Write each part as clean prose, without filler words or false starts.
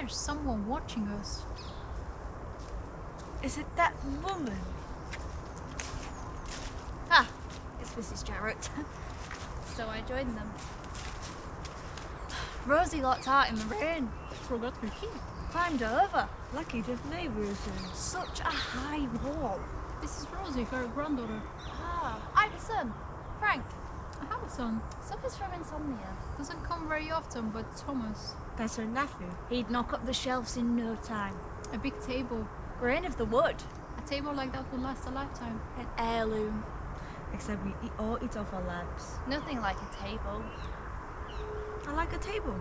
there's someone watching us. Is it that woman? Ah, it's Mrs. Jarrett. So I joined them. Rosie locked out in the rain. Forgot her key. Climbed over. Lucky the neighbors. Such a high wall. This is Rosie, her granddaughter. Ah, I have a son. Frank. I have a son. Suffers from insomnia. Doesn't come very often, but Thomas. That's her nephew. He'd knock up the shelves in no time. A big table. Grain of the wood. A table like that would last a lifetime. An heirloom. Except we all eat off our laps. Nothing like a table. I like a table.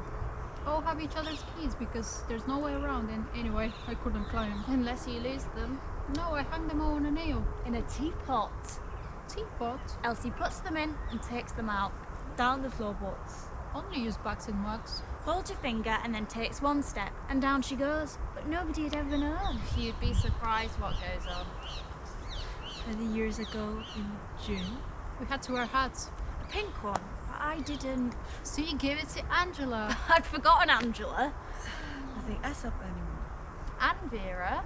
All have each other's keys because there's no way around, and anyway, I couldn't climb. Unless you lose them. No, I hung them all on a nail. In a teapot. Teapot? Elsie puts them in and takes them out. Down the floorboards. Only use wax and wax. Holds your finger and then takes one step, and down she goes. But nobody had ever known. You'd be surprised what goes on. 20 years ago in June. We had to wear hats. A pink one. But I didn't. So you gave it to Angela. I'd forgotten Angela. Nothing adds up anymore. And Vera.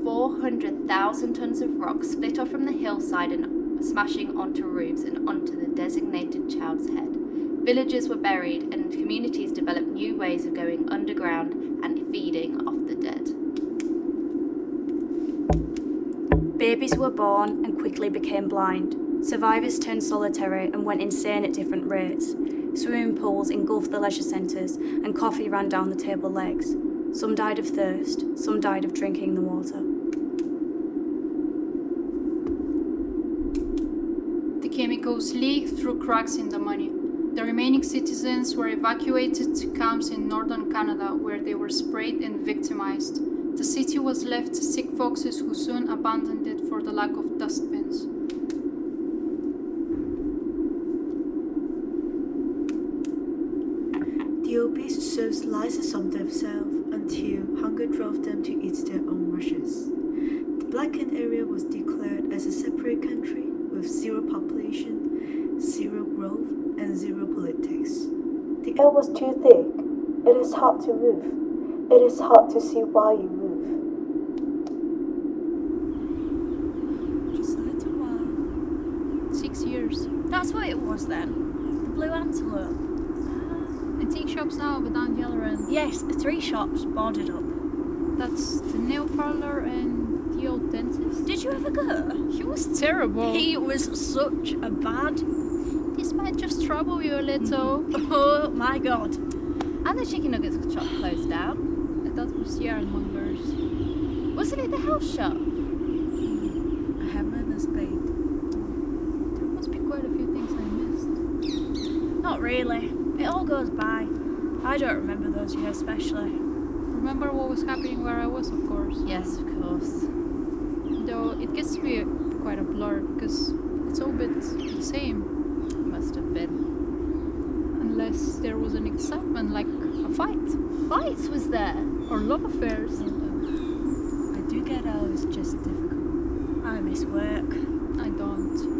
400,000 tons of rock split off from the hillside and smashing onto roofs and onto the designated child's head. Villagers were buried and communities developed new ways of going underground and feeding off the dead. Babies were born and quickly became blind. Survivors turned solitary and went insane at different rates. Swimming pools engulfed the leisure centres and coffee ran down the table legs. Some died of thirst, some died of drinking the water. The chemicals leaked through cracks in the money. The remaining citizens were evacuated to camps in northern Canada where they were sprayed and victimized. The city was left to sick foxes who soon abandoned it for the lack of dustbins. The obese served slices of themselves until hunger drove them to eat their own rushes. The blackened area was declared as a separate country with zero population, zero growth, and zero politics. The air was too thick. It is hard to move. It is hard to see why you move. Just a little while. 6 years. That's what it was then. The Blue Antelope. Antique shops now, but down the other end. Yes, 3 shops boarded up. That's the nail parlor and the old dentist. Did you ever go? He was terrible. He was such a bad. This might just trouble you a little. Oh my god. And the chicken nuggets shop closed down. That was Yarnmonger's. Wasn't it the house shop? A hammer and a spade. There must be quite a few things I missed. Not really. It all goes by. I don't remember those years especially. Remember what was happening where I was, of course. Yes, of course. Though it gets to be quite a blur because it's all a bit the same. Must have been. Unless there was an excitement, like a fight. Fights was there. Or love affairs. I do get out, it's just difficult. I miss work. I don't.